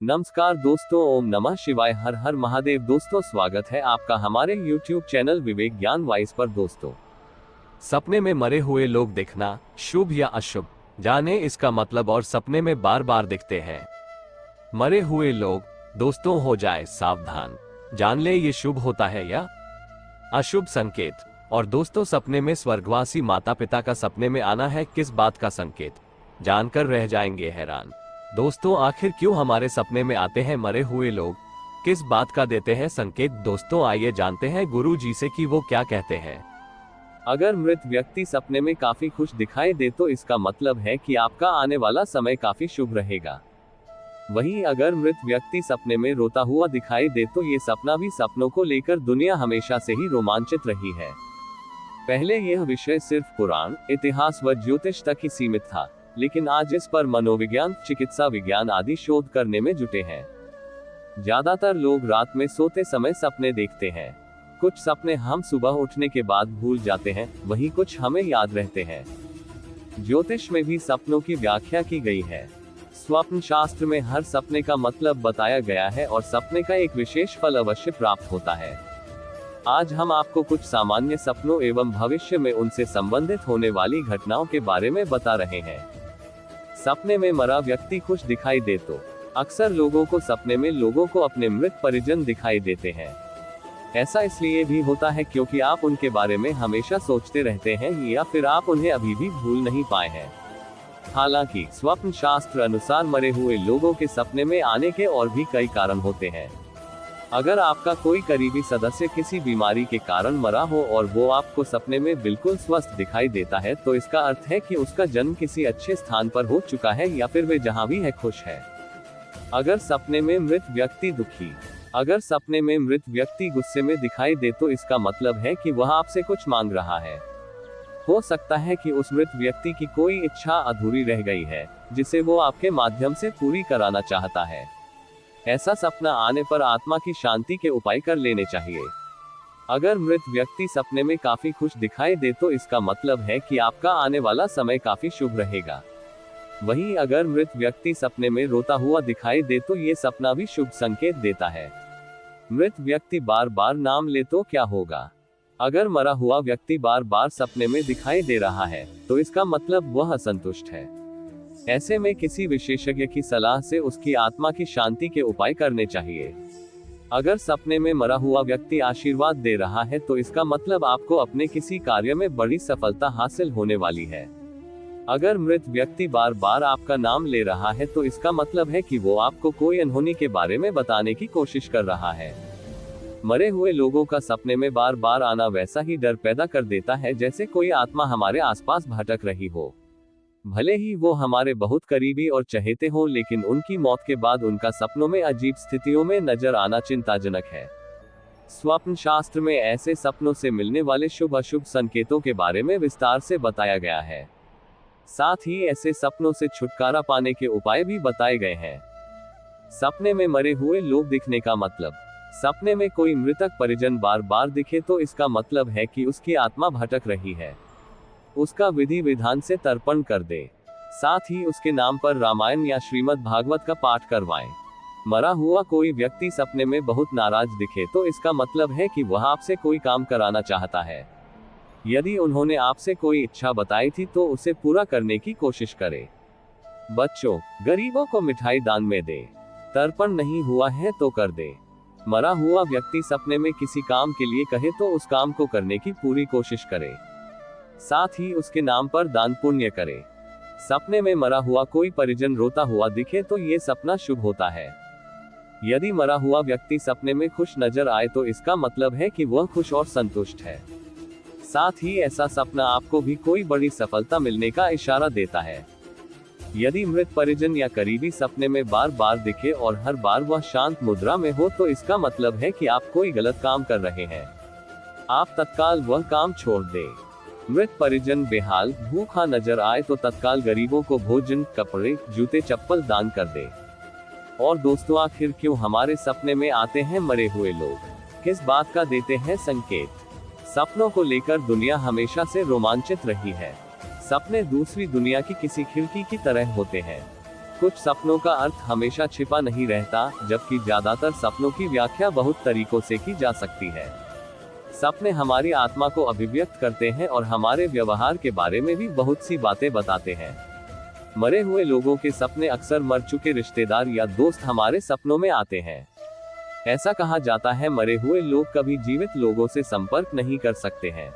नमस्कार दोस्तों, ओम नमः शिवाय, हर हर महादेव। दोस्तों, स्वागत है आपका हमारे YouTube चैनल विवेक ज्ञान वाइस पर। दोस्तों, सपने में मरे हुए लोग दिखना शुभ या अशुभ, जाने इसका मतलब और सपने में बार बार दिखते हैं मरे हुए लोग। दोस्तों, हो जाए सावधान, जान ले ये शुभ होता है या अशुभ संकेत। और दोस्तों, सपने में स्वर्गवासी माता पिता का सपने में आना है किस बात का संकेत, जानकर रह जाएंगे हैरान। दोस्तों, आखिर क्यों हमारे सपने में आते हैं मरे हुए लोग, किस बात का देते हैं संकेत। दोस्तों, आइए जानते हैं गुरु जी से कि वो क्या कहते हैं। अगर मृत व्यक्ति सपने में काफी खुश दिखाई दे तो इसका मतलब है कि आपका आने वाला समय काफी शुभ रहेगा। वहीं अगर मृत व्यक्ति सपने में रोता हुआ दिखाई दे तो ये सपना भी सपनों को लेकर दुनिया हमेशा से ही रोमांचित रही है। पहले यह विषय सिर्फ पुराण, इतिहास व ज्योतिष तक ही सीमित था, लेकिन आज इस पर मनोविज्ञान, चिकित्सा विज्ञान आदि शोध करने में जुटे हैं। ज्यादातर लोग रात में सोते समय सपने देखते हैं। कुछ सपने हम सुबह उठने के बाद भूल जाते हैं, वहीं कुछ हमें याद रहते हैं। ज्योतिष में भी सपनों की व्याख्या की गई है। स्वप्न शास्त्र में हर सपने का मतलब बताया गया है और सपने का एक विशेष फल अवश्य प्राप्त होता है। आज हम आपको कुछ सामान्य सपनों एवं भविष्य में उनसे संबंधित होने वाली घटनाओं के बारे में बता रहे हैं। सपने में मरा व्यक्ति खुश दिखाई दे तो अक्सर लोगों को सपने में लोगों को अपने मृत परिजन दिखाई देते हैं। ऐसा इसलिए भी होता है क्योंकि आप उनके बारे में हमेशा सोचते रहते हैं या फिर आप उन्हें अभी भी भूल नहीं पाए हैं। हालांकि स्वप्न शास्त्र अनुसार मरे हुए लोगों के सपने में आने के और भी कई कारण होते हैं। अगर आपका कोई करीबी सदस्य किसी बीमारी के कारण मरा हो और वो आपको सपने में बिल्कुल स्वस्थ दिखाई देता है तो इसका अर्थ है कि उसका जन्म किसी अच्छे स्थान पर हो चुका है या फिर वे जहां भी है खुश है। अगर सपने में मृत व्यक्ति दुखी, अगर सपने में मृत व्यक्ति गुस्से में दिखाई दे तो इसका मतलब है कि वह आपसे कुछ मांग रहा है। हो सकता है कि उस मृत व्यक्ति की कोई इच्छा अधूरी रह गई है जिसे वो आपके माध्यम से पूरी कराना चाहता है। ऐसा सपना आने पर आत्मा की शांति के उपाय कर लेने चाहिए। अगर मृत व्यक्ति सपने में काफी खुश दिखाई दे तो इसका मतलब है कि आपका आने वाला समय काफी शुभ रहेगा। वहीं अगर मृत व्यक्ति सपने में रोता हुआ दिखाई दे तो ये सपना भी शुभ संकेत देता है। मृत व्यक्ति बार बार नाम ले तो क्या होगा। अगर मरा हुआ व्यक्ति बार बार सपने में दिखाई दे रहा है तो इसका मतलब वह असंतुष्ट है। ऐसे में किसी विशेषज्ञ की सलाह से उसकी आत्मा की शांति के उपाय करने चाहिए। अगर सपने में मरा हुआ व्यक्ति आशीर्वाद दे रहा है तो इसका मतलब आपको अपने किसी कार्य में बड़ी सफलता हासिल होने वाली है। अगर मृत व्यक्ति बार बार आपका नाम ले रहा है तो इसका मतलब है कि वो आपको कोई अनहोनी के बारे में बताने की कोशिश कर रहा है। मरे हुए लोगों का सपने में बार बार आना वैसा ही डर पैदा कर देता है जैसे कोई आत्मा हमारे आसपास भटक रही हो। भले ही वो हमारे बहुत करीबी और चहेते हों, लेकिन उनकी मौत के बाद उनका सपनों में अजीब स्थितियों में नजर आना चिंताजनक है। स्वप्न शास्त्र में ऐसे सपनों से मिलने वाले शुभ अशुभ संकेतों के बारे में विस्तार से बताया गया है। साथ ही ऐसे सपनों से छुटकारा पाने के उपाय भी बताए गए हैं। सपने में मरे हुए लोग दिखने का मतलब, सपने में कोई मृतक परिजन बार बार दिखे तो इसका मतलब है कि उसकी आत्मा भटक रही है। उसका विधि विधान से तर्पण कर दे। साथ ही उसके नाम पर रामायण या श्रीमद् भागवत का पाठ करवाएं। मरा हुआ कोई व्यक्ति सपने में बहुत नाराज दिखे तो इसका मतलब है कि वह आपसे कोई काम कराना चाहता है। यदि उन्होंने आपसे कोई इच्छा बताई थी तो उसे पूरा करने की कोशिश करें। बच्चों, गरीबों को मिठाई दान में दे। तर्पण नहीं हुआ है तो कर दे। मरा हुआ व्यक्ति सपने में किसी काम के लिए कहे तो उस काम को करने की पूरी कोशिश करे। साथ ही उसके नाम पर दान पुण्य करे। सपने में मरा हुआ कोई परिजन रोता हुआ दिखे तो ये सपना शुभ होता है। यदि मरा हुआ व्यक्ति सपने में खुश नजर आए तो इसका मतलब है कि वह खुश और संतुष्ट है। साथ ही ऐसा सपना आपको भी कोई बड़ी सफलता मिलने का इशारा देता है। यदि मृत परिजन या करीबी सपने में बार बार दिखे और हर बार वह शांत मुद्रा में हो तो इसका मतलब है कि आप कोई गलत काम कर रहे हैं। आप तत्काल वह काम छोड़ दें। मृत परिजन बेहाल, भूखा नजर आए तो तत्काल गरीबों को भोजन, कपड़े, जूते, चप्पल दान कर दे। और दोस्तों, आखिर क्यों हमारे सपने में आते हैं मरे हुए लोग, किस बात का देते हैं संकेत। सपनों को लेकर दुनिया हमेशा से रोमांचित रही है। सपने दूसरी दुनिया की किसी खिड़की की तरह होते हैं। कुछ सपनों का अर्थ हमेशा छिपा नहीं रहता, जबकि ज्यादातर सपनों की व्याख्या बहुत तरीकों से की जा सकती है। सपने हमारी आत्मा को अभिव्यक्त करते हैं और हमारे व्यवहार के बारे में भी बहुत सी बातें बताते हैं। मरे हुए लोगों के सपने अक्सर मर चुके रिश्तेदार या दोस्त हमारे सपनों में आते हैं। ऐसा कहा जाता है मरे हुए लोग कभी जीवित लोगों से संपर्क नहीं कर सकते हैं,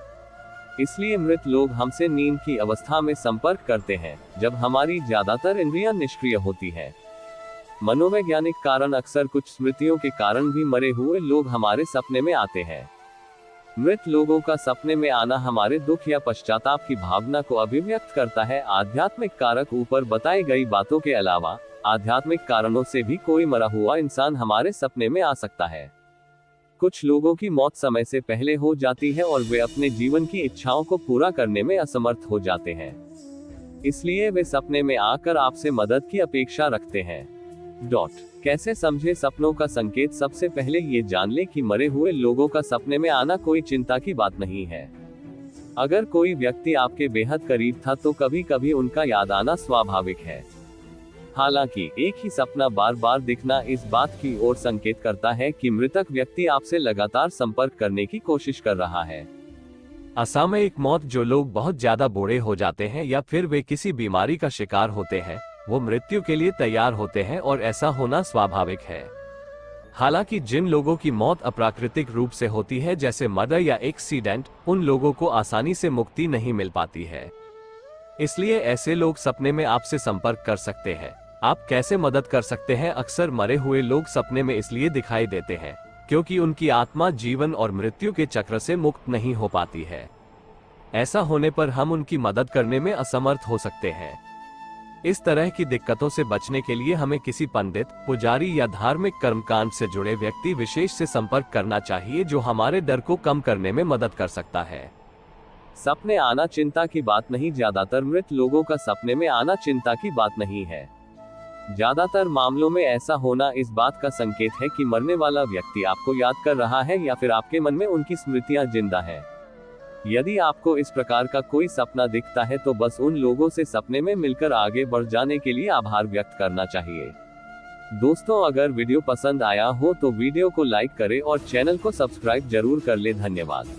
इसलिए मृत लोग हमसे नींद की अवस्था में संपर्क करते हैं, जब हमारी ज्यादातर इंद्रियां निष्क्रिय होती हैं। मनोवैज्ञानिक कारण अक्सर कुछ स्मृतियों के कारण भी मरे हुए लोग हमारे सपने में आते हैं। मृत लोगों का सपने में आना हमारे दुख या पश्चाताप की भावना को अभिव्यक्त करता है। आध्यात्मिक कारक ऊपर बताई गई बातों के अलावा आध्यात्मिक कारणों से भी कोई मरा हुआ इंसान हमारे सपने में आ सकता है। कुछ लोगों की मौत समय से पहले हो जाती है और वे अपने जीवन की इच्छाओं को पूरा करने में असमर्थ हो जाते हैं, इसलिए वे सपने में आकर आपसे मदद की अपेक्षा रखते हैं। कैसे समझे सपनों का संकेत? सबसे पहले ये जान ले कि मरे हुए लोगों का सपने में आना कोई चिंता की बात नहीं है। अगर कोई व्यक्ति आपके बेहद करीब था तो कभी कभी उनका याद आना स्वाभाविक है। हालांकि एक ही सपना बार बार दिखना इस बात की ओर संकेत करता है कि मृतक व्यक्ति आपसे लगातार संपर्क करने की कोशिश कर रहा है। असामयिक मौत, जो लोग बहुत ज्यादा बूढ़े हो जाते हैं या फिर वे किसी बीमारी का शिकार होते हैं, वो मृत्यु के लिए तैयार होते हैं और ऐसा होना स्वाभाविक है। हालांकि जिन लोगों की मौत अप्राकृतिक रूप से होती है, जैसे मर्डर या एक्सीडेंट, उन लोगों को आसानी से मुक्ति नहीं मिल पाती है, इसलिए ऐसे लोग सपने में आपसे संपर्क कर सकते हैं। आप कैसे मदद कर सकते हैं? अक्सर मरे हुए लोग सपने में इसलिए दिखाई देते हैं क्योंकि उनकी आत्मा जीवन और मृत्यु के चक्र से मुक्त नहीं हो पाती है। ऐसा होने पर हम उनकी मदद करने में असमर्थ हो सकते हैं। इस तरह की दिक्कतों से बचने के लिए हमें किसी पंडित, पुजारी या धार्मिक कर्मकांड से जुड़े व्यक्ति विशेष से संपर्क करना चाहिए, जो हमारे डर को कम करने में मदद कर सकता है। सपने आना चिंता की बात नहीं। ज्यादातर मृत लोगों का सपने में आना चिंता की बात नहीं है। ज्यादातर मामलों में ऐसा होना इस बात का संकेत है कि मरने वाला व्यक्ति आपको याद कर रहा है या फिर आपके मन में उनकी स्मृतियां जिंदा हैं। यदि आपको इस प्रकार का कोई सपना दिखता है तो बस उन लोगों से सपने में मिलकर आगे बढ़ जाने के लिए आभार व्यक्त करना चाहिए। दोस्तों, अगर वीडियो पसंद आया हो तो वीडियो को लाइक करें और चैनल को सब्सक्राइब जरूर कर ले। धन्यवाद।